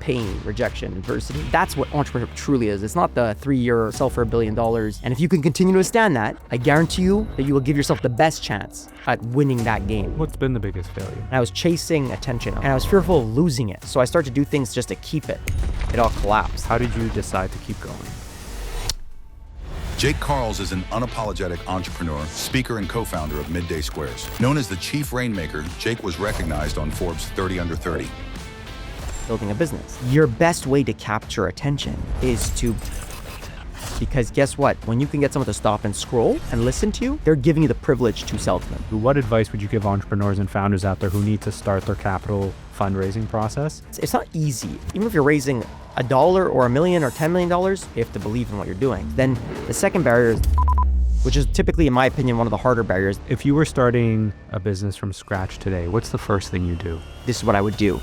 pain, rejection, adversity. That's what entrepreneurship truly is. It's not the 3-year sell for $1 billion. And if you can continue to withstand that, I guarantee you that you will give yourself the best chance at winning that game. What's been the biggest failure? And I was chasing attention and I was fearful of losing it. So I started to do things just to keep it. It all collapsed. How did you decide to keep going? Jake Karls is an unapologetic entrepreneur, speaker, and co-founder of Midday Squares. Known as the Chief Rainmaker, Jake was recognized on Forbes 30 Under 30. Building a business. Your best way to capture attention is to, because guess what? When you can get someone to stop and scroll and listen to you, they're giving you the privilege to sell to them. What advice would you give entrepreneurs and founders out there who need to start their capital fundraising process? It's not easy. Even if you're raising $1 or $1 million or $10 million, you have to believe in what you're doing. Then the second barrier is, which is typically, in my opinion, one of the harder barriers. If you were starting a business from scratch today, what's the first thing you do? This is what I would do.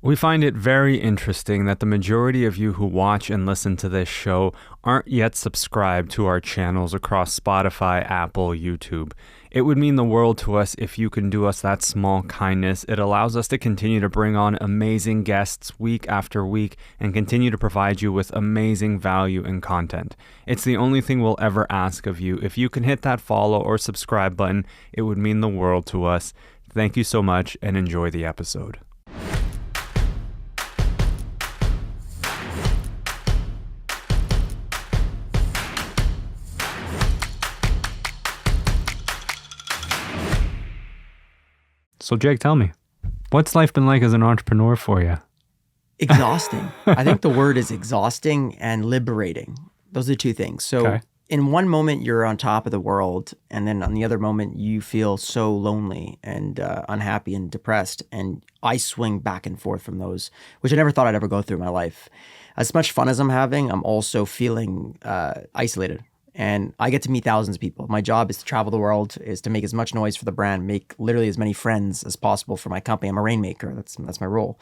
We find it very interesting that the majority of you who watch and listen to this show aren't yet subscribed to our channels across Spotify, Apple, YouTube. It would mean the world to us if you can do us that small kindness. It allows us to continue to bring on amazing guests week after week and continue to provide you with amazing value and content. It's the only thing we'll ever ask of you. If you can hit that follow or subscribe button, it would mean the world to us. Thank you so much and enjoy the episode. So Jake, tell me, what's life been like as an entrepreneur for you? Exhausting. I think the word is exhausting and liberating. Those are two things. So in one moment, you're on top of the world. And then on the other moment, you feel so lonely and unhappy and depressed. And I swing back and forth from those, which I never thought I'd ever go through in my life. As much fun as I'm having, I'm also feeling isolated. And I get to meet thousands of people. My job is to travel the world, is to make as much noise for the brand, make literally as many friends as possible for my company. I'm a rainmaker. That's my role.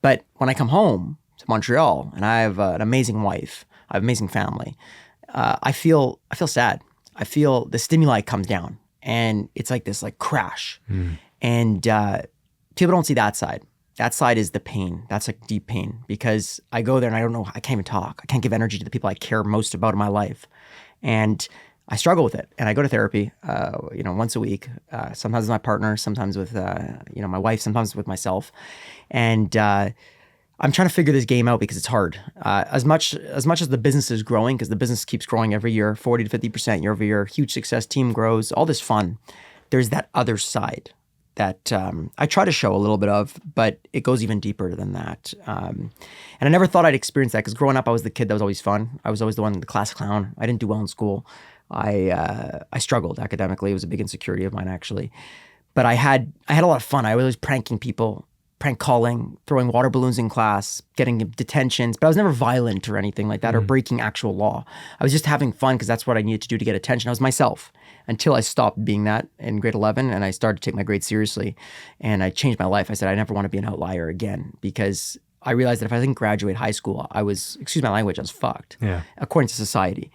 But when I come home to Montreal and I have an amazing wife, I have an amazing family, I feel sad. I feel the stimuli comes down and it's like this crash. And people don't see that side. That side is the pain. That's like deep pain because I go there and I don't know, I can't even talk. I can't give energy to the people I care most about in my life. And I struggle with it. And I go to therapy, once a week, sometimes with my partner, sometimes with, my wife, sometimes with myself. And I'm trying to figure this game out because it's hard. As much as the business is growing, because the business keeps growing every year, 40 to 50% year over year, huge success, team grows, all this fun. There's that other side that I try to show a little bit of, but it goes even deeper than that. And I never thought I'd experience that because growing up, I was the kid that was always fun. I was always the class clown. I didn't do well in school. I struggled academically. It was a big insecurity of mine, actually. But I had a lot of fun. I was always pranking people, prank calling, throwing water balloons in class, getting detentions. But I was never violent or anything like that or breaking actual law. I was just having fun because that's what I needed to do to get attention. I was myself until I stopped being that in grade 11 and I started to take my grades seriously. And I changed my life. I said, I never want to be an outlier again because I realized that if I didn't graduate high school, I was, excuse my language, I was fucked, according to society.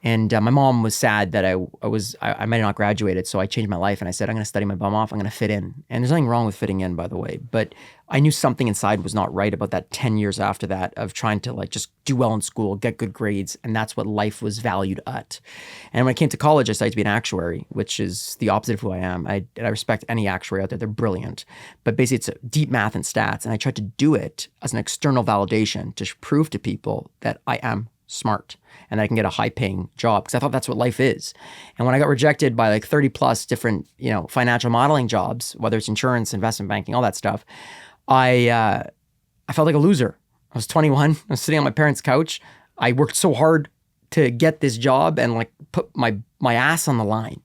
And my mom was sad that I might have not graduated, so I changed my life and I said, I'm going to study my bum off, I'm going to fit in. And there's nothing wrong with fitting in, by the way, but I knew something inside was not right about that 10 years after that of trying to just do well in school, get good grades, and that's what life was valued at. And when I came to college, I decided to be an actuary, which is the opposite of who I am. I respect any actuary out there, they're brilliant. But basically it's deep math and stats, and I tried to do it as an external validation to prove to people that I am smart and I can get a high-paying job because I thought that's what life is. And when I got rejected by 30 plus different, financial modeling jobs, whether it's insurance, investment banking, all that stuff, I felt like a loser. I was 21. I was sitting on my parents' couch. I worked so hard to get this job and put my ass on the line,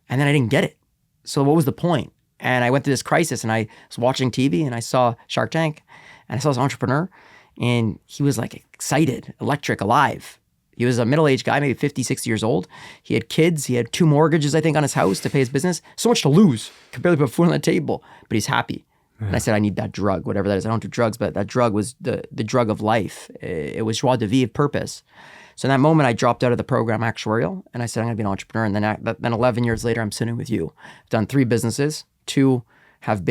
and then I didn't get it. So what was the point? And I went through this crisis, and I was watching TV, and I saw Shark Tank, and I saw this entrepreneur. And he was excited, electric, alive. He was a middle-aged guy, maybe 50, 60 years old. He had kids. He had 2 mortgages, I think, on his house to pay his business. So much to lose. Could barely put food on the table, but he's happy. Yeah. And I said, I need that drug, whatever that is. I don't do drugs, but that drug was the drug of life. It was joie de vivre, purpose. So in that moment, I dropped out of the program actuarial, and I said, I'm going to be an entrepreneur. And then 11 years later, I'm sitting with you. I've done 3 businesses. 2 have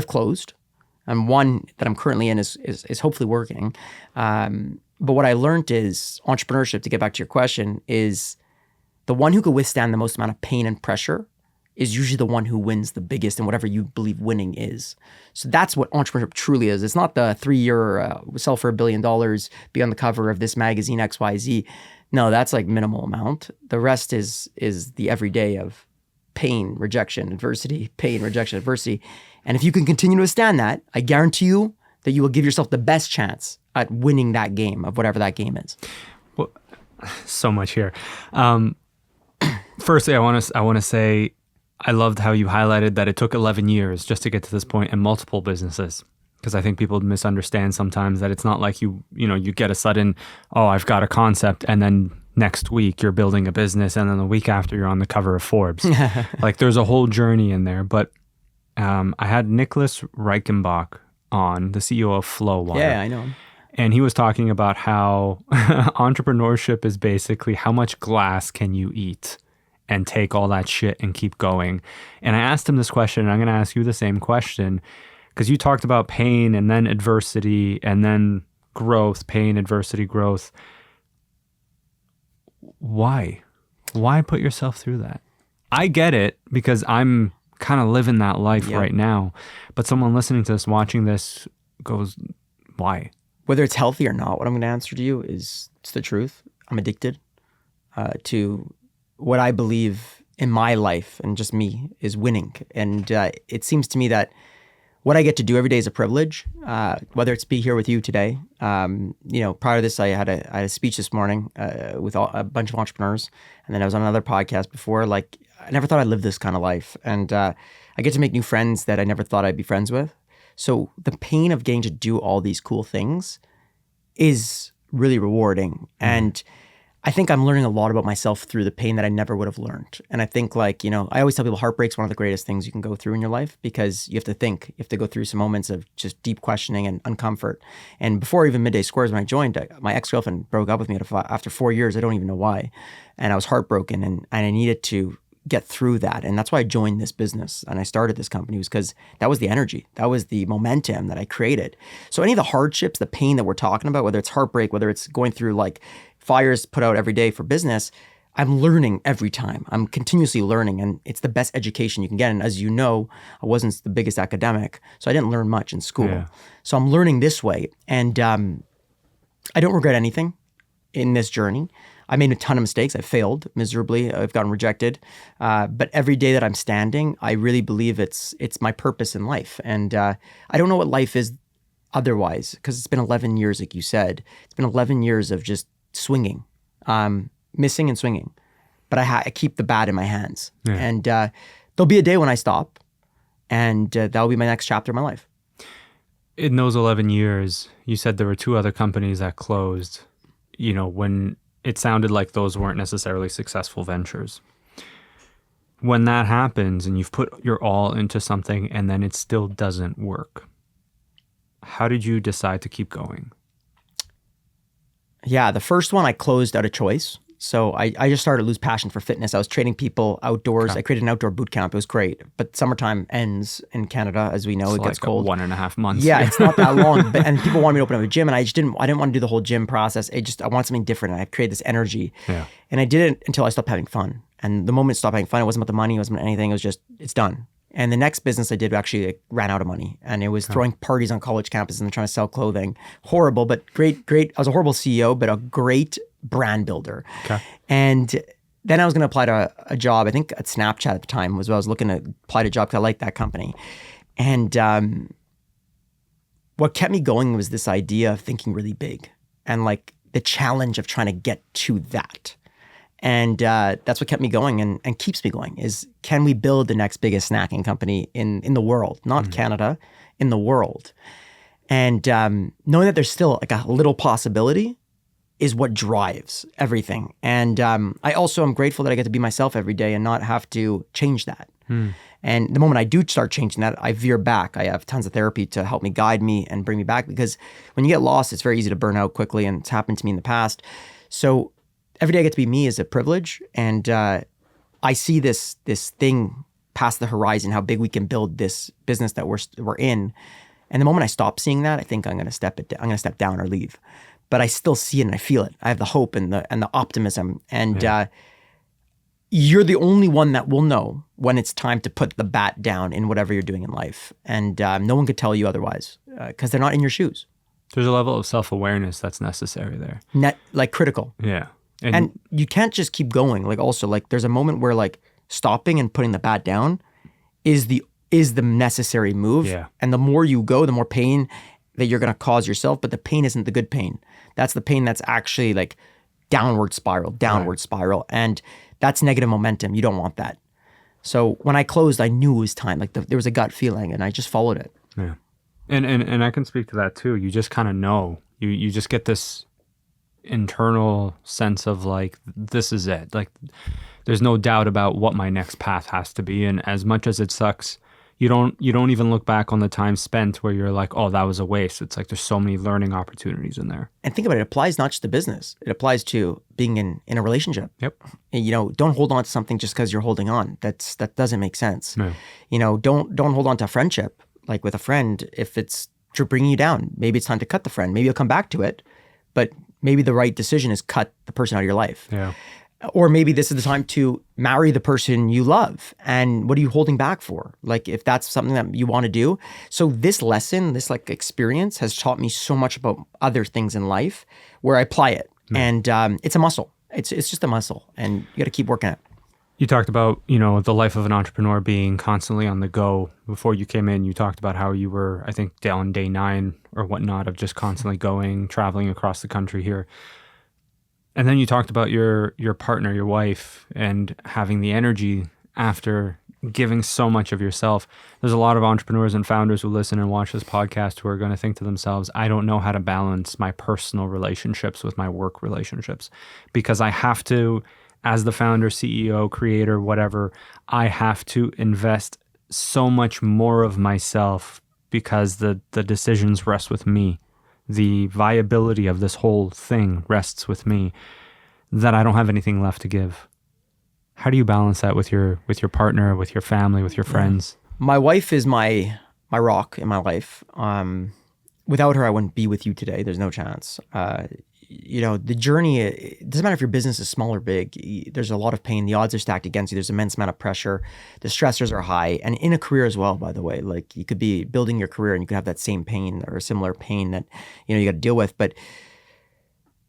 closed. And one that I'm currently in is hopefully working. But what I learned is entrepreneurship, to get back to your question, is the one who could withstand the most amount of pain and pressure is usually the one who wins the biggest in whatever you believe winning is. So that's what entrepreneurship truly is. It's not the 3-year sell for $1 billion, be on the cover of this magazine XYZ. No, that's like minimal amount. The rest is the everyday of pain, rejection, adversity, pain, rejection, adversity. And if you can continue to withstand that, I guarantee you that you will give yourself the best chance at winning that game of whatever that game is. Well, so much here. Firstly, I want to say I loved how you highlighted that it took 11 years just to get to this point in multiple businesses. Because I think people misunderstand sometimes that it's not like you get a sudden, oh, I've got a concept, and then next week you're building a business, and then the week after you're on the cover of Forbes. Like there's a whole journey in there. But I had Nicholas Reichenbach on, the CEO of Flowwater. Yeah, I know him. And he was talking about how entrepreneurship is basically how much glass can you eat and take all that shit and keep going. And I asked him this question, and I'm going to ask you the same question, because you talked about pain and then adversity and then growth, pain, adversity, growth. Why? Why put yourself through that? I get it because I'm kind of living that life right now. But someone listening to this, watching this goes, why? Whether it's healthy or not, what I'm going to answer to you is it's the truth. I'm addicted to what I believe in my life and just me is winning. And it seems to me that what I get to do every day is a privilege, whether it's be here with you today. Prior to this, I had a speech this morning with a bunch of entrepreneurs. And then I was on another podcast before. Like, I never thought I'd live this kind of life. And I get to make new friends that I never thought I'd be friends with. So the pain of getting to do all these cool things is really rewarding. And I think I'm learning a lot about myself through the pain that I never would have learned. And I think I always tell people heartbreak's one of the greatest things you can go through in your life because you have to think, you have to go through some moments of just deep questioning and uncomfort. And before even Midday Squares, when I joined, my ex-girlfriend broke up with me after 4 years. I don't even know why. And I was heartbroken and I needed to get through that. And that's why I joined this business and I started this company, was because that was the energy. That was the momentum that I created. So any of the hardships, the pain that we're talking about, whether it's heartbreak, whether it's going through like fires put out every day for business, I'm learning every time. I'm continuously learning, and it's the best education you can get. And as you know, I wasn't the biggest academic, so I didn't learn much in school. Yeah. So I'm learning this way. And I don't regret anything in this journey. I made a ton of mistakes. I failed miserably. I've gotten rejected. But every day that I'm standing, I really believe it's my purpose in life. And I don't know what life is otherwise, because it's been 11 years, like you said. It's been 11 years of just swinging, missing and swinging. But I keep the bat in my hands. Yeah. And there'll be a day when I stop, and that'll be my next chapter of my life. In those 11 years, you said there were 2 other companies that closed, when it sounded like those weren't necessarily successful ventures. When that happens and you've put your all into something and then it still doesn't work, how did you decide to keep going? Yeah, the first one I closed out of choice. So I just started to lose passion for fitness. I was training people outdoors. Okay. I created an outdoor boot camp. It was great. But summertime ends in Canada, as we know. It gets cold. 1.5 months. Yeah, it's not that long. And people wanted me to open up a gym, and I didn't want to do the whole gym process. I want something different. And I created this energy. Yeah. And I did it until I stopped having fun. And the moment I stopped having fun, it wasn't about the money. It wasn't about anything. It was just, it's done. And the next business I did actually ran out of money. And it was throwing parties on college campuses and trying to sell clothing. Horrible, but great. I was a horrible CEO, but a great brand builder. Okay. And then I was going to apply to a job, I think at Snapchat at the time was what I was looking to apply to a job because I liked that company. And what kept me going was this idea of thinking really big and like the challenge of trying to get to that. And that's what kept me going and keeps me going is, can we build the next biggest snacking company in the world, not Canada, in the world? And knowing that there's still like a little possibility is what drives everything. And I also am grateful that I get to be myself every day and not have to change that. And the moment I do start changing that, I veer back. I have tons of therapy to help me guide me and bring me back, because when you get lost, it's very easy to burn out quickly, and it's happened to me in the past. So every day I get to be me is a privilege. And I see this thing past the horizon, how big we can build this business that we're in. And the moment I stop seeing that, I think I'm going to step down or leave. But I still see it and I feel it. I have the hope and the optimism. And you're the only one that will know when it's time to put the bat down in whatever you're doing in life. And no one could tell you otherwise because they're not in your shoes. There's a level of self-awareness that's necessary there. Like critical. Yeah. And you can't just keep going. Like also, like there's a moment where like stopping and putting the bat down is the necessary move. Yeah. And the more you go, the more pain that you're going to cause yourself. But the pain isn't the good pain. That's the pain that's actually like downward spiral. And that's negative momentum. You don't want that. So when I closed, I knew it was time. Like there was a gut feeling and I just followed it. Yeah. And I can speak to that too. You just kind of know. You just get this internal sense of like, this is it. Like there's no doubt about what my next path has to be. And as much as it sucks, you don't even look back on the time spent where you're like, oh, that was a waste. It's like there's so many learning opportunities in there. And think about it. It applies not just to business. It applies to being in a relationship. Yep. And, don't hold on to something just because you're holding on. That doesn't make sense. No. Don't hold on to a friendship like with a friend if it's bringing you down. Maybe it's time to cut the friend. Maybe you'll come back to it, but maybe the right decision is cut the person out of your life. Yeah. Or maybe this is the time to marry the person you love. And what are you holding back for? Like if that's something that you want to do. So this lesson, this like experience has taught me so much about other things in life where I apply it. And it's a muscle. It's just a muscle and you got to keep working it. You talked about, the life of an entrepreneur being constantly on the go. Before you came in, you talked about how you were, I think, down day 9 or whatnot of just constantly going, traveling across the country here. And then you talked about your partner, your wife, and having the energy after giving so much of yourself. There's a lot of entrepreneurs and founders who listen and watch this podcast who are going to think to themselves, I don't know how to balance my personal relationships with my work relationships because I have to, as the founder, CEO, creator, whatever, I have to invest so much more of myself because the decisions rest with me. The viability of this whole thing rests with me, that I don't have anything left to give. How do you balance that with your partner, with your family, with your friends? My wife is my rock in my life. Without her, I wouldn't be with you today. There's no chance. The journey, it doesn't matter if your business is small or big. There's a lot of pain. The odds are stacked against you. There's an immense amount of pressure. The stressors are high. And in a career as well, by the way, like you could be building your career and you could have that same pain or a similar pain that, you got to deal with. But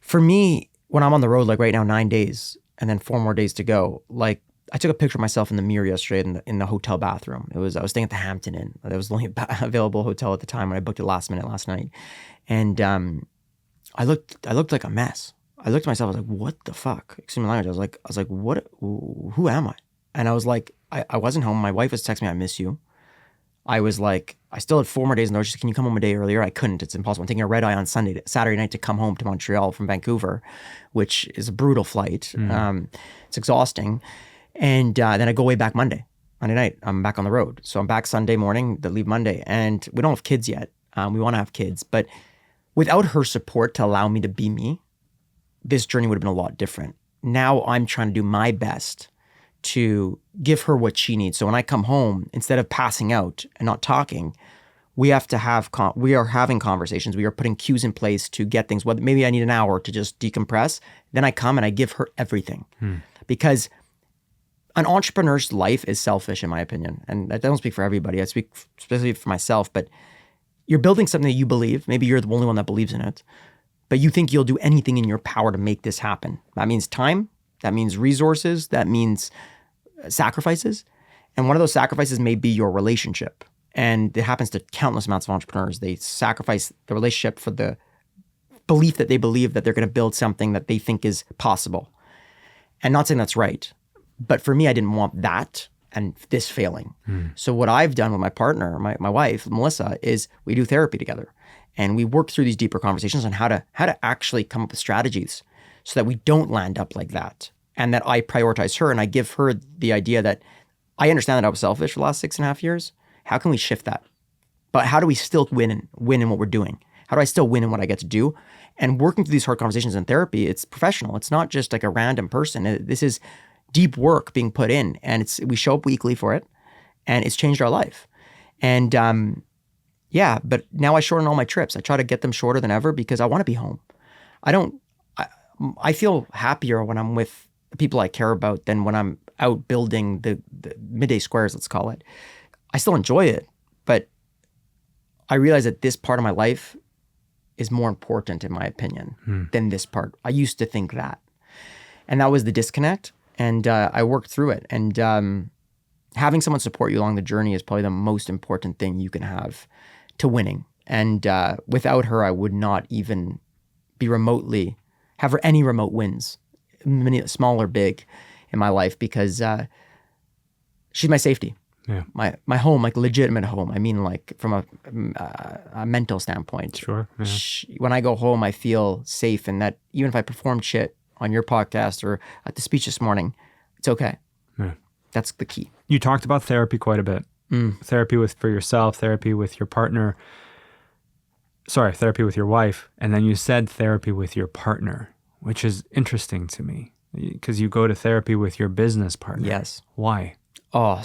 for me, when I'm on the road, like right now, 9 days and then 4 more days to go, like I took a picture of myself in the mirror yesterday in the hotel bathroom. I was staying at the Hampton Inn. That was the only available hotel at the time when I booked it last minute last night. And, I looked like a mess. I looked at myself, I was like, what the fuck? Excuse my language. I was like, what, who am I? And I was like, I wasn't home. My wife was texting me, I miss you. I was like, I still had 4 more days in the She said, can you come home a day earlier? I couldn't, it's impossible. I'm taking a red eye on Saturday night to come home to Montreal from Vancouver, which is a brutal flight. It's exhausting. And then I go way back Monday night, I'm back on the road. So I'm back Sunday morning, to leave Monday. And we don't have kids yet. We want to have kids, but without her support to allow me to be me, this journey would have been a lot different. Now I'm trying to do my best to give her what she needs. So when I come home, instead of passing out and not talking, we are having conversations. We are putting cues in place to get things. Well, maybe I need an hour to just decompress. Then I come and I give her everything. Because an entrepreneur's life is selfish, in my opinion. And I don't speak for everybody. I speak specifically for myself, but you're building something that you believe. Maybe you're the only one that believes in it, but you think you'll do anything in your power to make this happen. That means time. That means resources. That means sacrifices. And one of those sacrifices may be your relationship. And it happens to countless amounts of entrepreneurs. They sacrifice the relationship for the belief that they believe that they're going to build something that they think is possible. And not saying that's right. But for me, I didn't want that and this failing. So what I've done with my partner, my wife, Melissa, is we do therapy together. And we work through these deeper conversations on how to actually come up with strategies so that we don't land up like that. And that I prioritize her and I give her the idea that I understand that I was selfish for the last 6.5 years. How can we shift that? But how do we still win in what we're doing? How do I still win in what I get to do? And working through these hard conversations in therapy, it's professional. It's not just like a random person. This is deep work being put in, and we show up weekly for it, and it's changed our life. And Yeah, but now I shorten all my trips. I try to get them shorter than ever because I want to be home. I feel happier when I'm with the people I care about than when I'm out building the midday squares, let's call it. I still enjoy it, but I realize that this part of my life is more important, in my opinion, than this part. I used to think that. And that was the disconnect. And I worked through it. And having someone support you along the journey is probably the most important thing you can have to winning. And without her, I would not even be remotely, have any remote wins, small or big, in my life, because she's my safety. Yeah. My home, like legitimate home. I mean, like from a mental standpoint. Sure. Yeah. When I go home, I feel safe, and that even if I performed shit on your podcast or at the speech this morning, it's okay. Yeah. That's the key. You talked about therapy quite a bit. Therapy for yourself, therapy with your partner. Sorry, therapy with your wife. And then you said therapy with your partner, which is interesting to me because you go to therapy with your business partner. Yes. Why? Oh,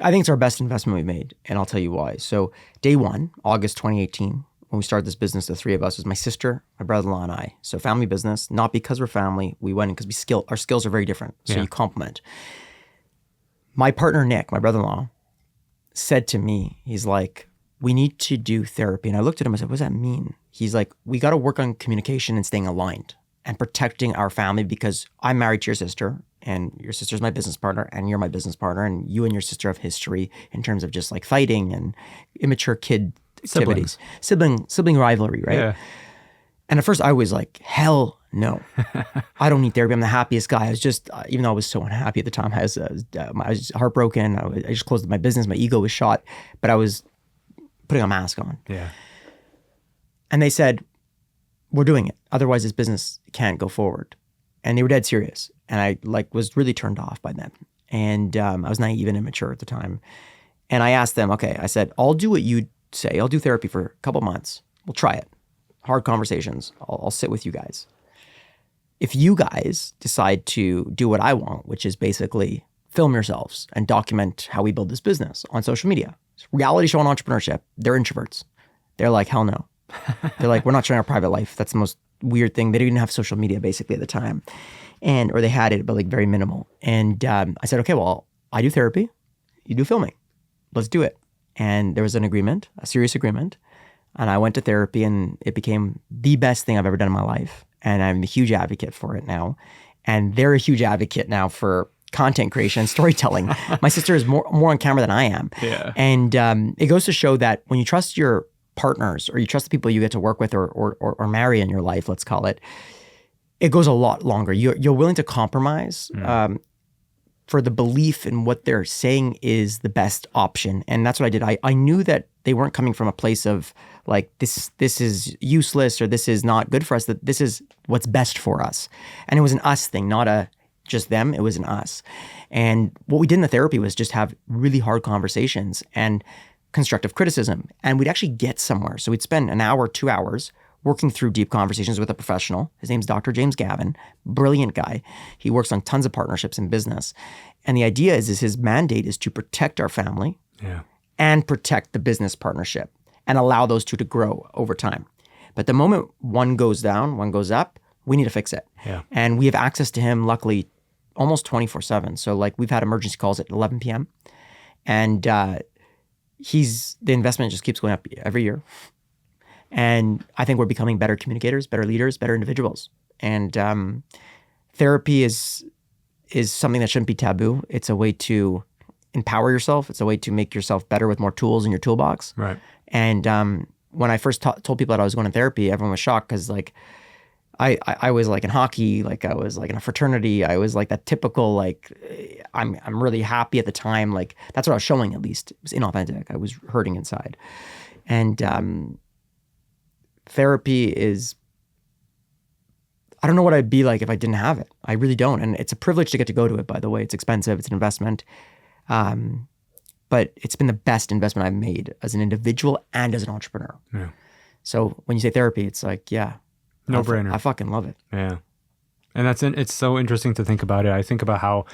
I think it's our best investment we've made, and I'll tell you why. So day one, August 2018, when we started this business, the three of us, was my sister, my brother-in-law, and I. So family business, not because we're family. We went in because our skills are very different. So you complement. My partner, Nick, my brother-in-law, said to me, he's like, we need to do therapy. And I looked at him and I said, what does that mean? He's like, we got to work on communication and staying aligned and protecting our family, because I'm married to your sister, and your sister's my business partner, and you're my business partner, and you and your sister have history in terms of just like fighting and immature kid activities. Sibling rivalry, right? Yeah. And at first I was like, hell no. I don't need therapy. I'm the happiest guy. I was just, even though I was so unhappy at the time, I was heartbroken. I just closed my business. My ego was shot, but I was putting a mask on. Yeah. And they said, we're doing it. Otherwise this business can't go forward. And they were dead serious. And I was really turned off by them. And I was naive and immature at the time. And I asked them, okay, I said, I'll do what you say. I'll do therapy for a couple months. We'll try it. Hard conversations. I'll sit with you guys. If you guys decide to do what I want, which is basically film yourselves and document how we build this business on social media. Reality show on entrepreneurship. They're introverts. They're like, hell no. They're like, we're not showing our private life. That's the most weird thing. They didn't have social media basically at the time. Or they had it, but like very minimal. And I said, okay, well, I do therapy. You do filming. Let's do it. And there was an agreement, a serious agreement. And I went to therapy, and it became the best thing I've ever done in my life. And I'm a huge advocate for it now. And they're a huge advocate now for content creation and storytelling. My sister is more on camera than I am. Yeah. And it goes to show that when you trust your partners, or you trust the people you get to work with or marry in your life, let's call it, it goes a lot longer. You're willing to compromise for the belief in what they're saying is the best option. And that's what I did. I knew that they weren't coming from a place of like, this is useless, or this is not good for us, that this is what's best for us. And it was an us thing, not a just them. It was an us. And what we did in the therapy was just have really hard conversations and constructive criticism. And we'd actually get somewhere. So we'd spend an hour, 2 hours working through deep conversations with a professional. His name's Dr. James Gavin, brilliant guy. He works on tons of partnerships in business. And the idea is his mandate is to protect our family and protect the business partnership and allow those two to grow over time. But the moment one goes down, one goes up, we need to fix it. Yeah. And we have access to him, luckily, almost 24/7. So like we've had emergency calls at 11 p.m. And the investment just keeps going up every year. And I think we're becoming better communicators, better leaders, better individuals. And therapy is something that shouldn't be taboo. It's a way to empower yourself. It's a way to make yourself better with more tools in your toolbox. Right. And when I first told people that I was going to therapy, everyone was shocked because like I was like in hockey, like I was like in a fraternity. I was like that typical like I'm really happy at the time. Like that's what I was showing, at least. It was inauthentic. I was hurting inside. And therapy is, I don't know what I'd be like if I didn't have it. I really don't. And it's a privilege to get to go to it, by the way. It's expensive. It's an investment. But it's been the best investment I've made as an individual and as an entrepreneur. Yeah. So when you say therapy, it's like, yeah. No brainer. I fucking love it. Yeah. And it's so interesting to think about it. I think about how,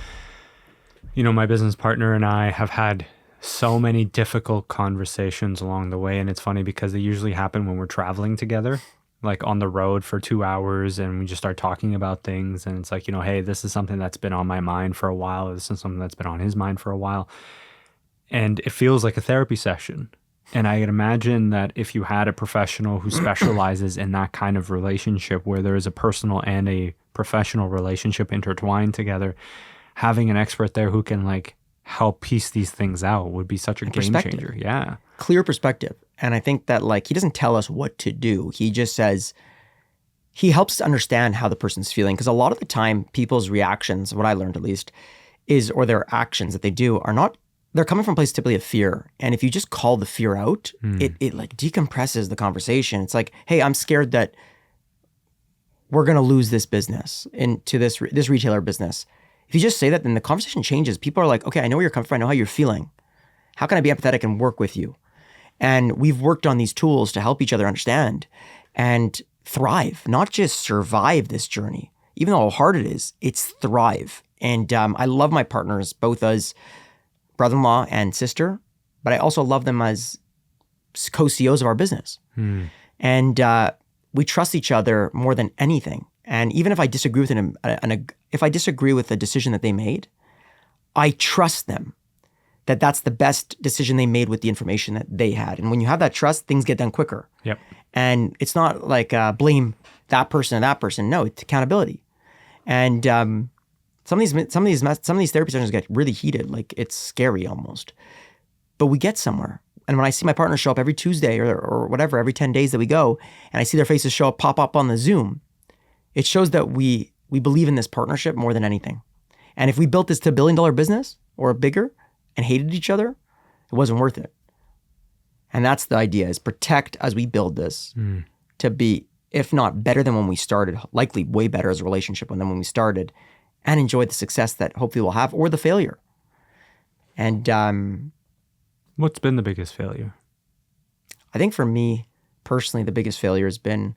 my business partner and I have had so many difficult conversations along the way. And it's funny because they usually happen when we're traveling together, like on the road for 2 hours, and we just start talking about things. And it's like, hey, this is something that's been on my mind for a while. This is something that's been on his mind for a while. And it feels like a therapy session. And I can imagine that if you had a professional who specializes in that kind of relationship where there is a personal and a professional relationship intertwined together, having an expert there who can like help piece these things out would be such a game changer. Yeah. Clear perspective. And I think that like he doesn't tell us what to do. He just says, he helps us understand how the person's feeling. Because a lot of the time people's reactions, what I learned at least, is, or their actions that they do are not, they're coming from a place typically of fear. And if you just call the fear out, it like decompresses the conversation. It's like, hey, I'm scared that we're going to lose this business into this retailer business. If you just say that, then the conversation changes. People are like, okay, I know where you're coming from. I know how you're feeling. How can I be empathetic and work with you? And we've worked on these tools to help each other understand and thrive, not just survive this journey. Even though how hard it is, it's thrive. And I love my partners, both as brother-in-law and sister, but I also love them as co-CEOs of our business. And we trust each other more than anything. And even if I disagree with if I disagree with the decision that they made, I trust them that that's the best decision they made with the information that they had. And when you have that trust, things get done quicker. Yep. And it's not like blame that person or that person. No, it's accountability. And some of these therapy sessions get really heated. Like it's scary almost, but we get somewhere. And when I see my partners show up every Tuesday or whatever, every 10 days that we go, and I see their faces pop up on the Zoom, it shows that we believe in this partnership more than anything. And if we built this to $1 billion business or bigger and hated each other, it wasn't worth it. And that's the idea, is protect as we build this to be, if not better than when we started, likely way better as a relationship than when we started, and enjoy the success that hopefully we'll have, or the failure. And what's been the biggest failure? I think for me personally, the biggest failure has been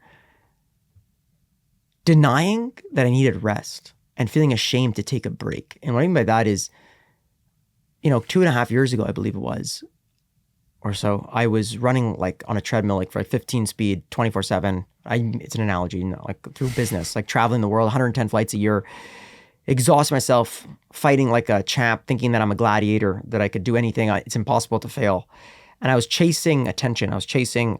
denying that I needed rest and feeling ashamed to take a break. And what I mean by that is, 2.5 years ago, I believe it was, or so, I was running like on a treadmill, like for 15 speed, 24/7. It's an analogy, like through business, like traveling the world, 110 flights a year, exhaust myself, fighting like a champ, thinking that I'm a gladiator, that I could do anything. It's impossible to fail. And I was chasing attention. I was chasing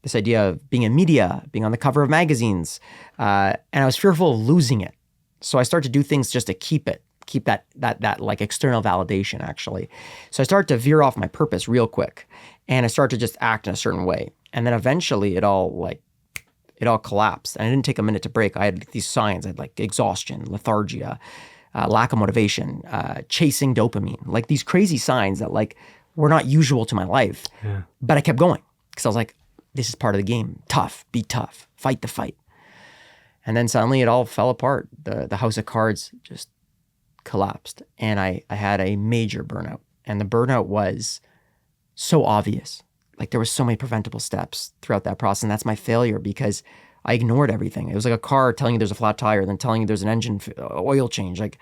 this idea of being in media, being on the cover of magazines. And I was fearful of losing it. So I started to do things just to keep that like external validation, actually. So I started to veer off my purpose real quick. And I started to just act in a certain way. And then eventually it all collapsed. And I didn't take a minute to break. I had these signs. I had like exhaustion, lethargia, lack of motivation, chasing dopamine, like these crazy signs that like were not usual to my life. Yeah. But I kept going because I was like, this is part of the game. Tough, be tough, fight the fight. And then suddenly it all fell apart. The house of cards just collapsed. And I had a major burnout. And the burnout was so obvious. Like there was so many preventable steps throughout that process. And that's my failure, because I ignored everything. It was like a car telling you there's a flat tire, then telling you there's an engine oil change. Like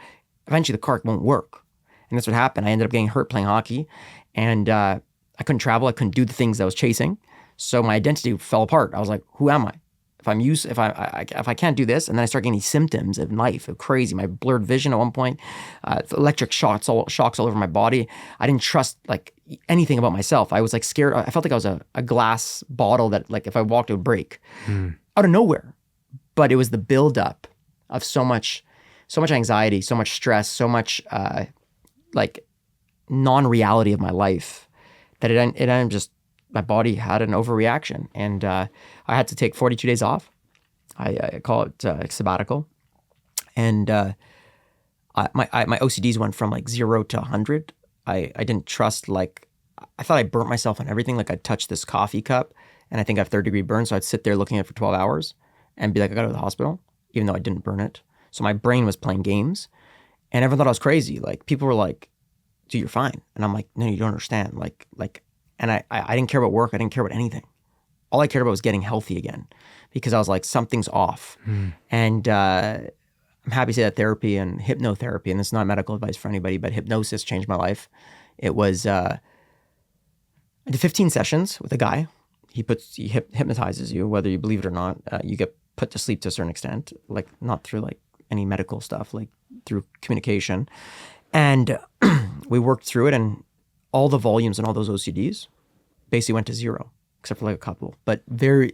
eventually the car won't work. And that's what happened. I ended up getting hurt playing hockey, and I couldn't travel. I couldn't do the things I was chasing. So my identity fell apart. I was like, who am I? If I can't do this, and then I start getting these symptoms of life, of crazy, my blurred vision at one point, electric shocks all over my body. I didn't trust like anything about myself. I was like scared. I felt like I was a glass bottle that like if I walked, it would break out of nowhere. But it was the buildup of so much anxiety, so much stress, so much like non-reality of my life that it ended up just, my body had an overreaction, and I had to take 42 days off. I call it sabbatical. And my OCDs went from like 0 to 100. I didn't trust, like, I thought I burnt myself on everything. Like I'd touch this coffee cup and I think I have 3rd-degree burn. So I'd sit there looking at it for 12 hours and be like, I gotta go to the hospital, even though I didn't burn it. So my brain was playing games, and everyone thought I was crazy. Like people were like, dude, you're fine. And I'm like, no, you don't understand. Like, and I didn't care about work. I didn't care about anything. All I cared about was getting healthy again, because I was like, something's off. And I'm happy to say that therapy and hypnotherapy, and this is not medical advice for anybody, but hypnosis changed my life. It was, I did 15 sessions with a guy. He hypnotizes you, whether you believe it or not. You get put to sleep to a certain extent, like not through like any medical stuff, like through communication. And we worked through it, and all the volumes and all those OCDs basically went to zero, except for like a couple. But I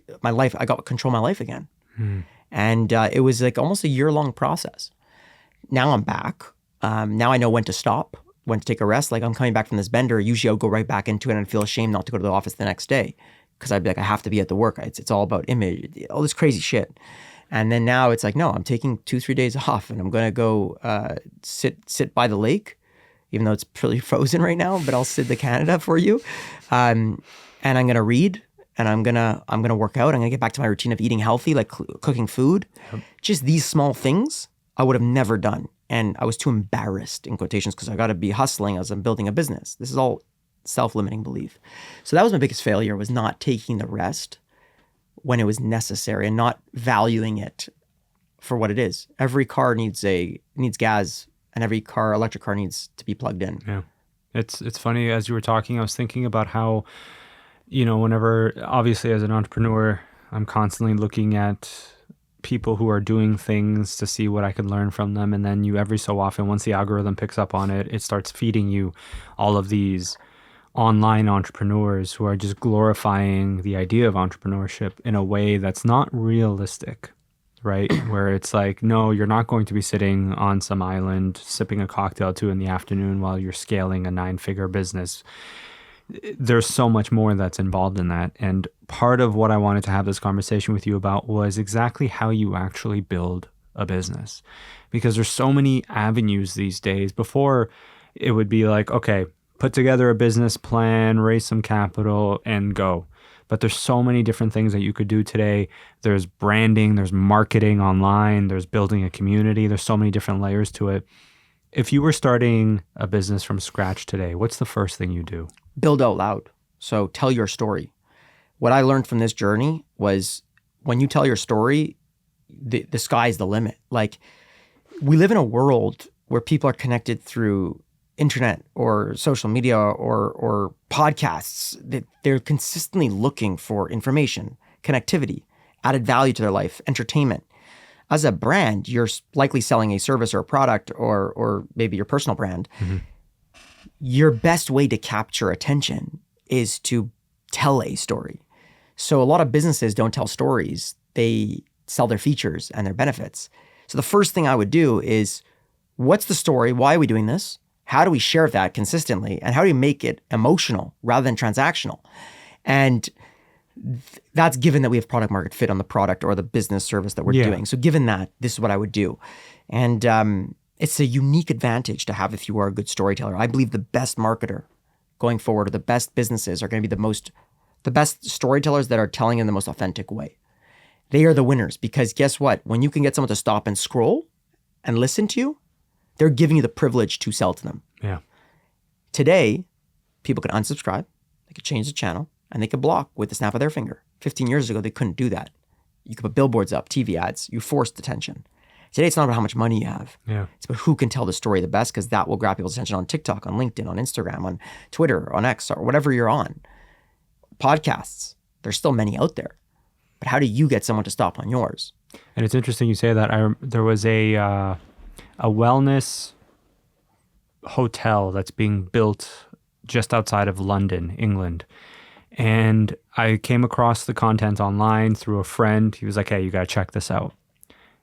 got control of my life again. And it was like almost a year-long process. Now I'm back. Now I know when to stop, when to take a rest. Like I'm coming back from this bender. Usually I'll go right back into it and I'd feel ashamed not to go to the office the next day because I'd be like, I have to be at the work. It's all about image, all this crazy shit. And then now it's like, no, I'm taking 2-3 days off and I'm going to go sit by the lake, even though it's pretty frozen right now, but I'll sit the Canada for you. And I'm going to read. And I'm gonna work out. I'm gonna get back to my routine of eating healthy, like cooking food. Yep. Just these small things I would have never done, and I was too embarrassed in quotations because I got to be hustling as I'm building a business. This is all self-limiting belief. So that was my biggest failure, was not taking the rest when it was necessary and not valuing it for what it is. Every car needs gas, and every electric car needs to be plugged in. Yeah, it's funny, as you were talking, I was thinking about how, whenever, obviously as an entrepreneur, I'm constantly looking at people who are doing things to see what I can learn from them. And then every so often, once the algorithm picks up on it, it starts feeding you all of these online entrepreneurs who are just glorifying the idea of entrepreneurship in a way that's not realistic, right? Where it's like, no, you're not going to be sitting on some island sipping a cocktail at 2 p.m. while you're scaling a 9-figure business. There's so much more that's involved in that. And part of what I wanted to have this conversation with you about was exactly how you actually build a business. Because there's so many avenues these days. Before, it would be like, okay, put together a business plan, raise some capital, and go. But there's so many different things that you could do today. There's branding, there's marketing online, there's building a community. There's so many different layers to it. If you were starting a business from scratch today, what's the first thing you do? Build out loud. So tell your story. What I learned from this journey was when you tell your story, the sky's the limit. Like, we live in a world where people are connected through internet or social media or podcasts. They're consistently looking for information, connectivity, added value to their life, entertainment. As a brand, you're likely selling a service or a product or maybe your personal brand. Mm-hmm. Your best way to capture attention is to tell a story. So a lot of businesses don't tell stories. They sell their features and their benefits. So the first thing I would do is, what's the story? Why are we doing this? How do we share that consistently? And how do we make it emotional rather than transactional? And that's given that we have product market fit on the product or the business service that we're doing. So given that, this is what I would do. And it's a unique advantage to have if you are a good storyteller. I believe the best marketer going forward, or the best businesses, are going to be the best storytellers that are telling in the most authentic way. They are the winners, because guess what? When you can get someone to stop and scroll and listen to you, they're giving you the privilege to sell to them. Yeah. Today, people can unsubscribe, they could change the channel, and they could block with the snap of their finger. 15 years ago, they couldn't do that. You could put billboards up, TV ads, you forced attention. Today, it's not about how much money you have. Yeah. It's about who can tell the story the best, because that will grab people's attention on TikTok, on LinkedIn, on Instagram, on Twitter, on X, or whatever you're on. Podcasts, there's still many out there. But how do you get someone to stop on yours? And it's interesting you say that. There was a wellness hotel that's being built just outside of London, England. And I came across the content online through a friend. He was like, hey, you got to check this out.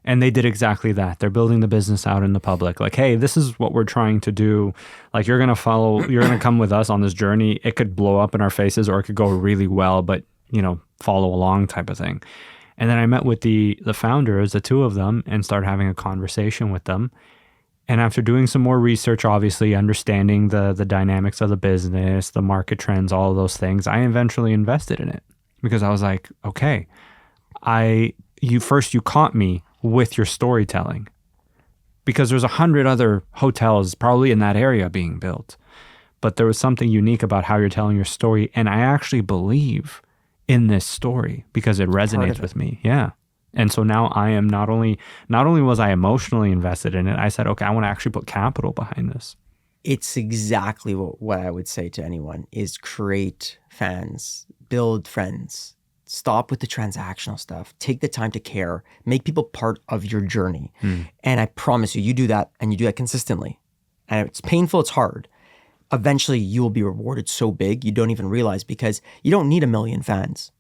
And they did exactly that. They're building the business out in the public. Like, hey, this is what we're trying to do. Like, you're going to come with us on this journey. It could blow up in our faces, or it could go really well, but, follow along type of thing. And then I met with the founders, the two of them, and started having a conversation with them. And after doing some more research, obviously understanding the dynamics of the business, the market trends, all of those things, I eventually invested in it, because I was like, okay, you caught me with your storytelling, because there's 100 other hotels probably in that area being built, but there was something unique about how you're telling your story. And I actually believe in this story because it resonates with me. Yeah. And so now I am not only was I emotionally invested in it, I said, okay, I want to actually put capital behind this. It's exactly what I would say to anyone is create fans, build friends, stop with the transactional stuff, take the time to care, make people part of your journey. And I promise you, you do that and you do that consistently. And it's painful, it's hard. Eventually you will be rewarded so big you don't even realize, because you don't need 1 million fans.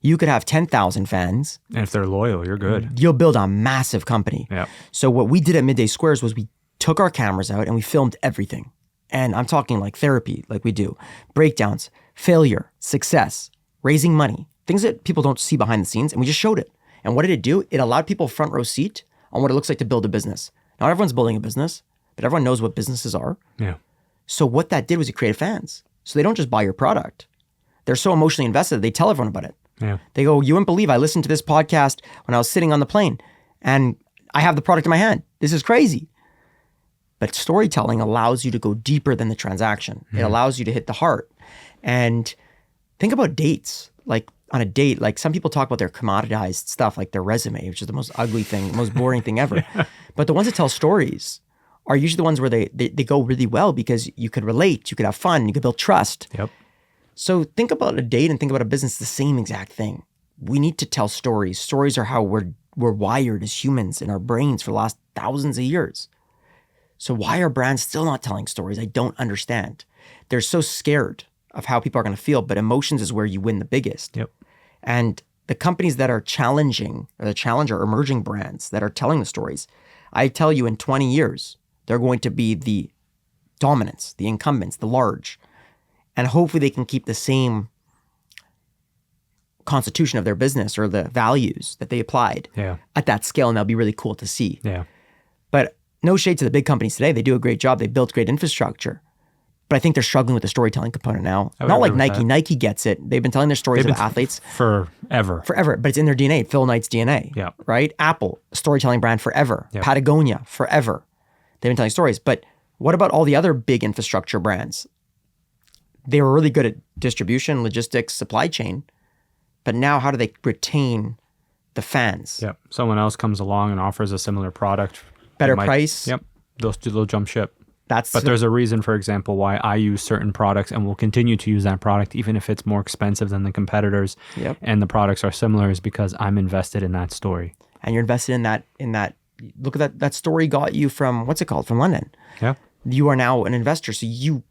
You could have 10,000 fans. And if they're loyal, you're good. You'll build a massive company. Yeah. So what we did at Midday Squares was we took our cameras out and we filmed everything. And I'm talking like therapy, like we do. Breakdowns, failure, success, raising money, things that people don't see behind the scenes. And we just showed it. And what did it do? It allowed people front row seat on what it looks like to build a business. Not everyone's building a business, but everyone knows what businesses are. Yeah. So what that did was it created fans. So they don't just buy your product. They're so emotionally invested, they tell everyone about it. Yeah. They go, you wouldn't believe I listened to this podcast when I was sitting on the plane and I have the product in my hand. This is crazy. But storytelling allows you to go deeper than the transaction. It allows you to hit the heart. And think about dates. Like on a date, like some people talk about their commoditized stuff, like their resume, which is the most ugly thing, the most boring thing ever. But the ones that tell stories are usually the ones where they go really well because you could relate, you could have fun, you could build trust. Yep. So think about a date and think about a business, the same exact thing. We need to tell stories. Stories are how we're wired as humans in our brains for the last thousands of years. So why are brands still not telling stories? I don't understand. They're so scared of how people are going to feel, but emotions is where you win the biggest. Yep. And the companies that are challenging, or the challenger emerging brands that are telling the stories, I tell you in 20 years, they're going to be the dominants, the incumbents, the large. And hopefully they can keep the same constitution of their business or the values that they applied at that scale. And that'll be really cool to see. Yeah. But no shade to the big companies today. They do a great job. They built great infrastructure. But I think they're struggling with the storytelling component now. Not like Nike. Nike gets it. They've been telling their stories about athletes forever. But it's in their DNA. Phil Knight's DNA. Yeah. Right? Apple, storytelling brand forever. Yep. Patagonia, forever. They've been telling stories. But what about all the other big infrastructure brands? They were really good at distribution, logistics, supply chain. But now how do they retain the fans? Yep. Someone else comes along and offers a similar product. Better price. Yep. They'll jump ship. But there's a reason, for example, why I use certain products and will continue to use that product, even if it's more expensive than the competitors. Yep. And the products are similar, is because I'm invested in that story. And you're invested in that. Look at that story got you from, what's it called? From London. Yeah. You are now an investor. So you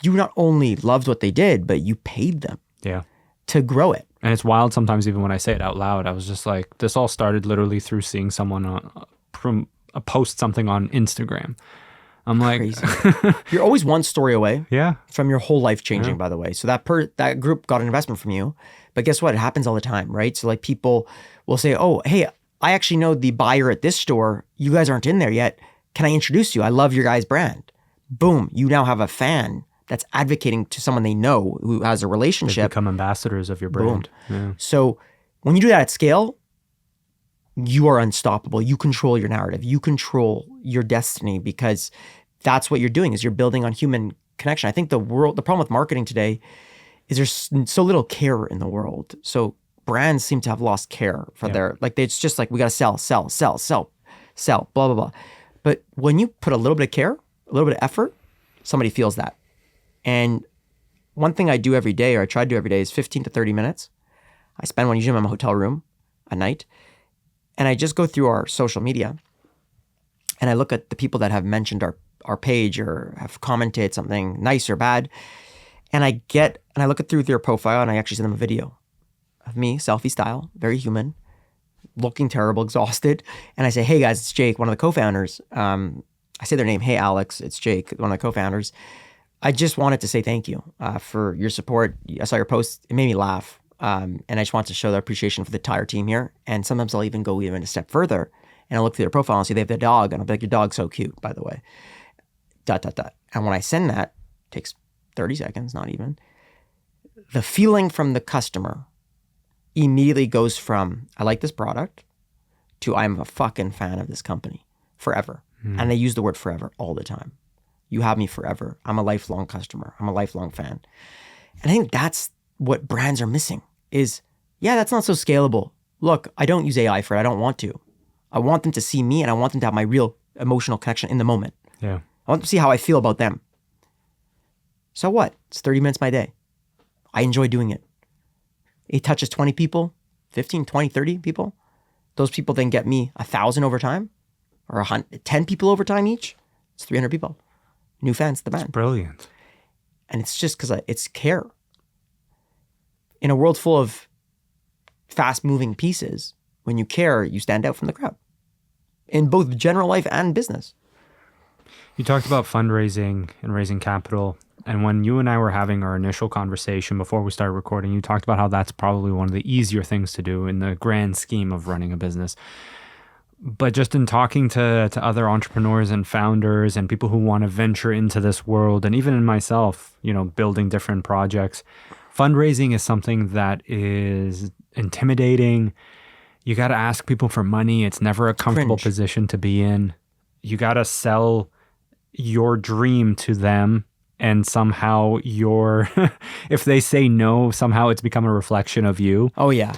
not only loved what they did, but you paid them. Yeah. To grow it. And it's wild sometimes, even when I say it out loud. I was just like, this all started literally through seeing someone post something on Instagram. I'm like, crazy. You're always one story away from your whole life changing, by the way. So that group got an investment from you. But guess what? It happens all the time, right? So like people will say, oh, hey, I actually know the buyer at this store. You guys aren't in there yet. Can I introduce you? I love your guys' brand. Boom. You now have a fan that's advocating to someone they know who has a relationship. They become ambassadors of your brand. Yeah. So when you do that at scale, you are unstoppable. You control your narrative. You control your destiny, because that's what you're doing, is you're building on human connection. I think the problem with marketing today is there's so little care in the world. So brands seem to have lost care for it's just like, we got to sell, blah, blah, blah. But when you put a little bit of care, a little bit of effort, somebody feels that. And one thing I do every day, or I try to do every day, is 15 to 30 minutes. I spend one usually in my hotel room at night. And I just go through our social media and I look at the people that have mentioned our page or have commented something nice or bad. And I look at through their profile and I actually send them a video of me, selfie style, very human, looking terrible, exhausted. And I say, hey guys, it's Jake, one of the co-founders. I say their name. Hey, Alex, it's Jake, one of the co-founders. I just wanted to say thank you for your support. I saw your post. It made me laugh. And I just want to show their appreciation for the entire team here. And sometimes I'll even go even a step further and I'll look through their profile and see they have their dog. And I'll be like, your dog's so cute, by the way. ... And when I send that, it takes 30 seconds, not even. The feeling from the customer immediately goes from, I like this product, to I'm a fucking fan of this company forever. And they use the word forever all the time. You have me forever. I'm a lifelong customer. I'm a lifelong fan. And I think that's what brands are missing is, that's not so scalable. Look, I don't use AI for it. I don't want to. I want them to see me and I want them to have my real emotional connection in the moment. Yeah. I want them to see how I feel about them. So what? It's 30 minutes my day. I enjoy doing it. It touches 20 people, 15, 20, 30 people. Those people then get me 1,000 over time or 10 people over time each. It's 300 people. New fans to the band. Brilliant. And it's just because it's care. In a world full of fast-moving pieces, when you care, you stand out from the crowd. In both general life and business. You talked about fundraising and raising capital. And when you and I were having our initial conversation before we started recording, you talked about how that's probably one of the easier things to do in the grand scheme of running a business. But just in talking to other entrepreneurs and founders and people who want to venture into this world, and even in myself, building different projects, fundraising is something that is intimidating. You got to ask people for money. It's never a comfortable position to be in. You got to sell your dream to them. And somehow if they say no, somehow it's become a reflection of you. Oh, yeah.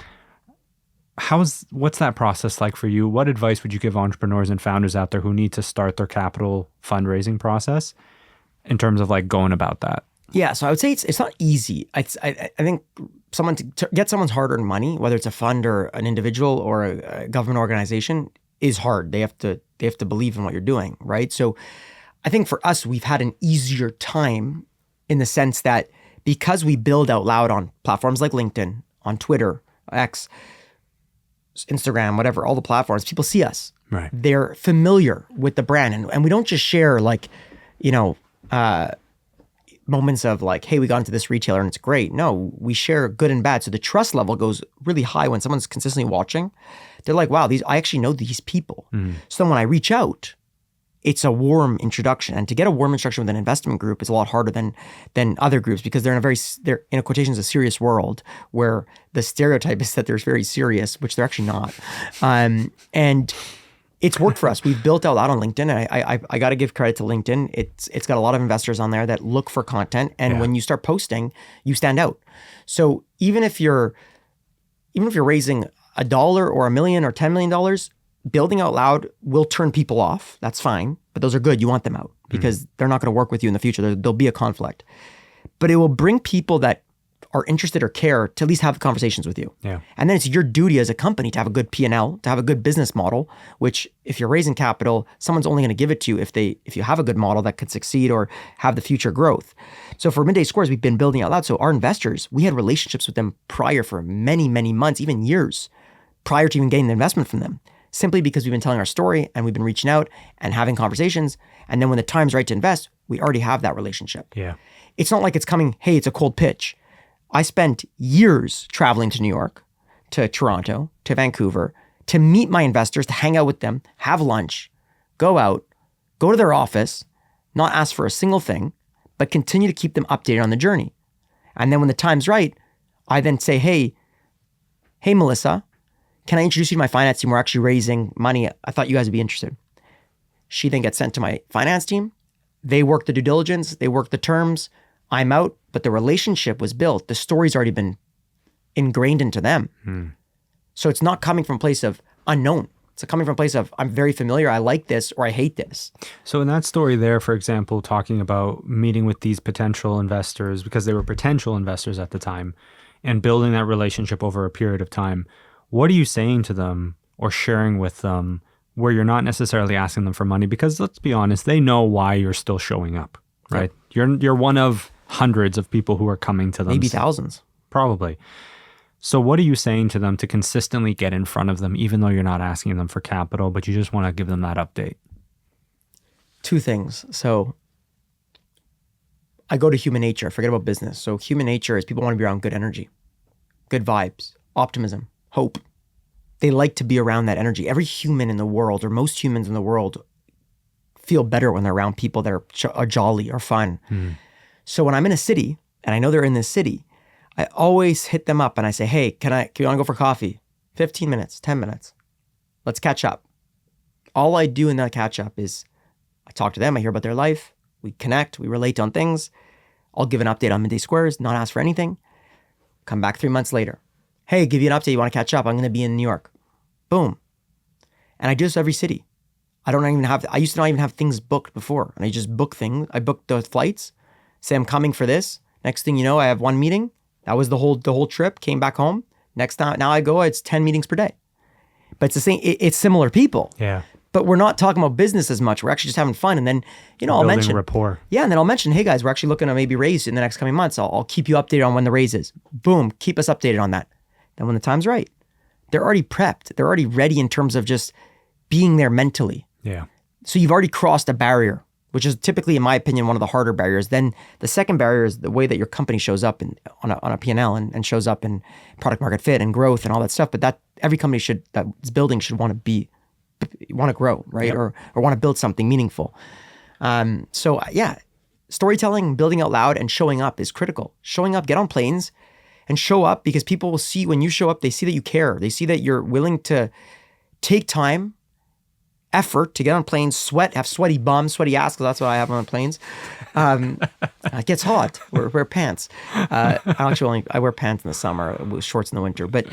What's that process like for you? What advice would you give entrepreneurs and founders out there who need to start their capital fundraising process in terms of like going about that? Yeah, so I would say it's not easy. I think someone to get someone's hard-earned money, whether it's a fund or an individual or a government organization, is hard. They have to believe in what you're doing, right? So I think for us, we've had an easier time in the sense that because we build out loud on platforms like LinkedIn, on Twitter, X, Instagram, whatever, all the platforms, people see us. Right. They're familiar with the brand. And we don't just share moments of like, hey, we got into this retailer and it's great. No, we share good and bad. So the trust level goes really high when someone's consistently watching. They're like, wow, I actually know these people. So then when I reach out, it's a warm introduction. And to get a warm introduction with an investment group is a lot harder than other groups because they're in a quotations, a serious world where the stereotype is that they're very serious, which they're actually not. And it's worked for us. We've built out loud on LinkedIn. And I got to give credit to LinkedIn. It's got a lot of investors on there that look for content. And when you start posting, you stand out. So even if you're raising $1 or $1 million or $10 million, building out loud will turn people off. That's fine, but those are good. You want them out because they're not going to work with you in the future. There'll be a conflict, but it will bring people that are interested or care to at least have conversations with you. Yeah. And then it's your duty as a company to have a good P&L, to have a good business model, which if you're raising capital, someone's only going to give it to you if you have a good model that could succeed or have the future growth. So for Midday Squares, we've been building out loud. So our investors, we had relationships with them prior for many, many months, even years prior to even getting the investment from them. Simply because we've been telling our story and we've been reaching out and having conversations. And then when the time's right to invest, we already have that relationship. Yeah. It's not like it's coming, hey, it's a cold pitch. I spent years traveling to New York, to Toronto, to Vancouver, to meet my investors, to hang out with them, have lunch, go out, go to their office, not ask for a single thing, but continue to keep them updated on the journey. And then when the time's right, I then say, hey, Melissa, can I introduce you to my finance team? We're actually raising money. I thought you guys would be interested. She then gets sent to my finance team. They work the due diligence. They work the terms. I'm out, but the relationship was built. The story's already been ingrained into them. So it's not coming from a place of unknown. It's coming from a place of, I'm very familiar. I like this or I hate this. So in that story there, for example, talking about meeting with these potential investors because they were potential investors at the time and building that relationship over a period of time, what are you saying to them or sharing with them where you're not necessarily asking them for money? Because let's be honest, they know why you're still showing up, right? Yep. You're one of hundreds of people who are coming to them. Maybe thousands. Probably. So what are you saying to them to consistently get in front of them, even though you're not asking them for capital, but you just want to give them that update? Two things. So I go to human nature. Forget about business. So human nature is people want to be around good energy, good vibes, optimism, hope. They like to be around that energy. Every human in the world, or most humans in the world, feel better when they're around people that are jolly or fun. So when I'm in a city, and I know they're in this city, I always hit them up and I say, hey, can you want to go for coffee? 15 minutes, 10 minutes. Let's catch up. All I do in that catch up is I talk to them, I hear about their life, we connect, we relate on things. I'll give an update on Midday Squares, not ask for anything. Come back 3 months later. Hey, give you an update. You want to catch up? I'm going to be in New York. Boom. And I do this every city. I used to not even have things booked before. And I just book things. I booked the flights, say I'm coming for this. Next thing you know, I have one meeting. That was the whole trip. Came back home. Next time, now I go, it's 10 meetings per day. But it's the same. It's similar people. Yeah. But we're not talking about business as much. We're actually just having fun. And then, I'll mention rapport. Yeah, and then I'll mention, hey guys, we're actually looking to maybe raise in the next coming months. I'll keep you updated on when the raise is. Boom, keep us updated on that. Then when the time's right, they're already prepped. They're already ready in terms of just being there mentally. Yeah. So you've already crossed a barrier, which is typically, in my opinion, one of the harder barriers. Then the second barrier is the way that your company shows up on a P&L and shows up in product market fit and growth and all that stuff. But that every company that's building should want to grow, right? Yep. Or want to build something meaningful. So storytelling, building out loud, and showing up is critical. Showing up, get on planes and show up, because people will see when you show up, they see that you care. They see that you're willing to take time, effort to get on planes, have sweaty bums, sweaty ass, because that's what I have on planes. It gets hot. Wear pants. I wear pants in the summer, with shorts in the winter, but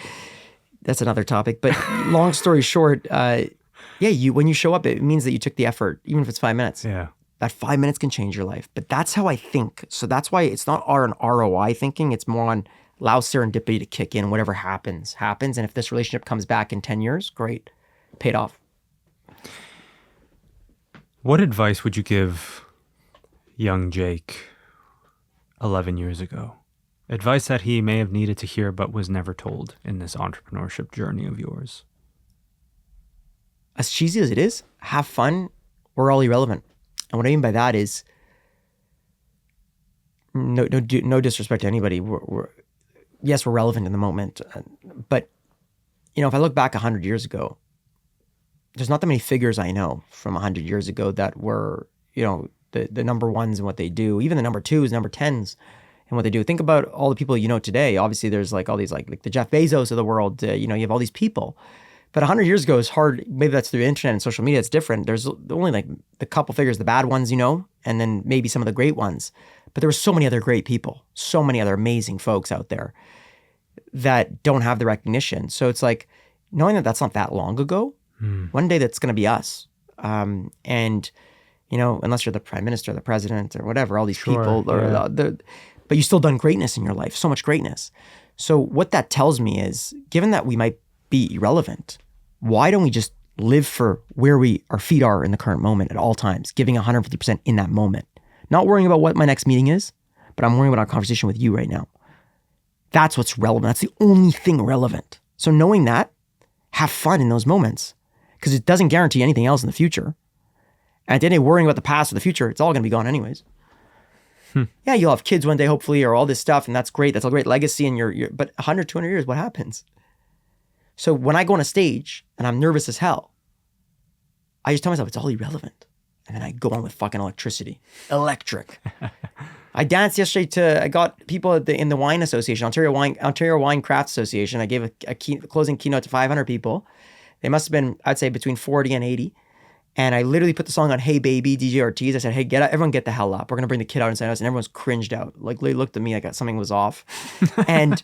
that's another topic. But long story short, when you show up, it means that you took the effort, even if it's 5 minutes. Yeah. That 5 minutes can change your life. But that's how I think. So that's why it's not an ROI thinking. It's more on allow serendipity to kick in. Whatever happens. And if this relationship comes back in 10 years, great. Paid off. What advice would you give young Jake 11 years ago? Advice that he may have needed to hear but was never told in this entrepreneurship journey of yours. As cheesy as it is, have fun. We're all irrelevant. And what I mean by that is no disrespect to anybody. Yes, we're relevant in the moment. But, if I look back 100 years ago, there's not that many figures I know from 100 years ago that were, the number ones in what they do, even the number twos, number 10s in what they do. Think about all the people today. Obviously, there's all these like the Jeff Bezos of the world. You have all these people. But 100 years ago is hard. Maybe that's through the internet and social media. It's different. There's only like the couple figures, the bad ones, and then maybe some of the great ones. But there were so many other great people, so many other amazing folks out there that don't have the recognition. So it's like knowing that that's not that long ago. One day that's going to be us. And, unless you're the prime minister, the president, or whatever, all these people, but you still done greatness in your life, so much greatness. So what that tells me is, given that we might be irrelevant, why don't we just live for where our feet are in the current moment at all times, giving 150% in that moment, not worrying about what my next meeting is, but I'm worrying about our conversation with you right now. That's what's relevant. That's the only thing relevant. So knowing that, have fun in those moments, because it doesn't guarantee anything else in the future. And at the end of worrying about the past or the future, it's all going to be gone anyways. Yeah, you'll have kids one day, hopefully, or all this stuff, and that's great. That's a great legacy. And but 100, 200 years, what happens? So when I go on a stage and I'm nervous as hell, I just tell myself it's all irrelevant. And then I go on with fucking electricity. Electric. I danced yesterday I got people in the Wine Association, Ontario Wine Craft Association. I gave a closing keynote to 500 people. They must have been, I'd say, between 40 and 80. And I literally put the song on Hey Baby, DJ Ortiz. I said, hey, everyone get the hell up. We're going to bring the kid out inside us. And everyone's cringed out. Like, they looked at me like something was off. And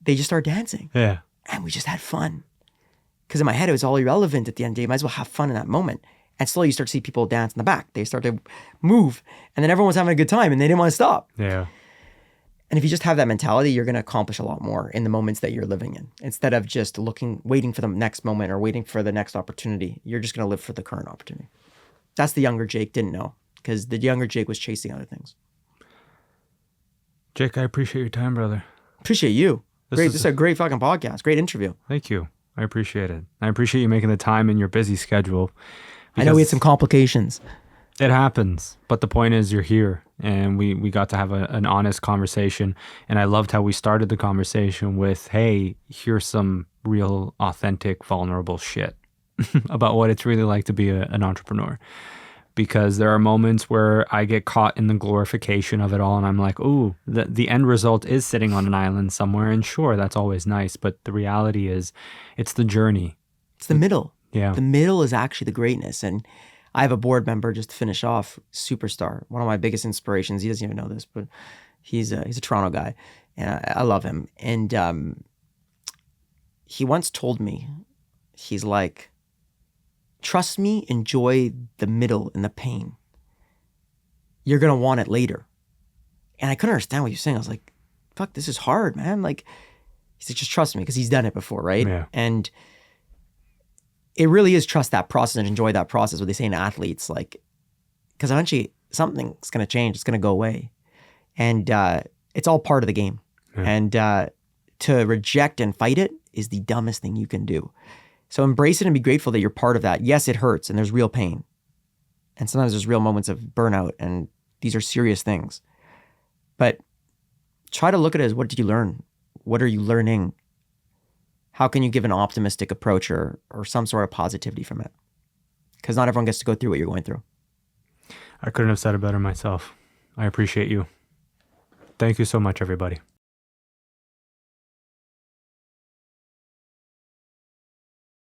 they just started dancing. Yeah. And we just had fun. Because in my head, it was all irrelevant at the end of the day. You might as well have fun in that moment. And slowly you start to see people dance in the back. They start to move. And then everyone was having a good time and they didn't want to stop. Yeah. And if you just have that mentality, you're going to accomplish a lot more in the moments that you're living in. Instead of just waiting for the next moment or waiting for the next opportunity, you're just going to live for the current opportunity. That's the younger Jake didn't know, because the younger Jake was chasing other things. Jake, I appreciate your time, brother. Appreciate you. This is a great fucking podcast. Great interview. Thank you. I appreciate it. I appreciate you making the time in your busy schedule. I know we had some complications. It happens, but the point is you're here, and we got to have an honest conversation, and I loved how we started the conversation with, hey, here's some real, authentic, vulnerable shit about what it's really like to be an entrepreneur. Because there are moments where I get caught in the glorification of it all, and I'm like, ooh, the end result is sitting on an island somewhere, and sure, that's always nice, but the reality is it's the journey. It's the middle. Yeah. The middle is actually the greatness. And I have a board member, just to finish off, superstar, one of my biggest inspirations. He doesn't even know this, but he's a Toronto guy, and I love him. And he once told me, he's like, trust me, enjoy the middle and the pain. you're going to want it later. And I couldn't understand what he was saying. I was like, fuck, this is hard, man. Like, he said, just trust me, because he's done it before, right? Yeah. And it really is trust that process and enjoy that process. What they say in athletes, like, because eventually something's going to change. It's going to go away. And it's all part of the game. Yeah. And to reject and fight it is the dumbest thing you can do. So embrace it and be grateful that you're part of that. Yes, it hurts and there's real pain. And sometimes there's real moments of burnout, and these are serious things. But try to look at it as, what did you learn? What are you learning? How can you give an optimistic approach or some sort of positivity from it? Because not everyone gets to go through what you're going through. I couldn't have said it better myself. I appreciate you. Thank you so much, everybody.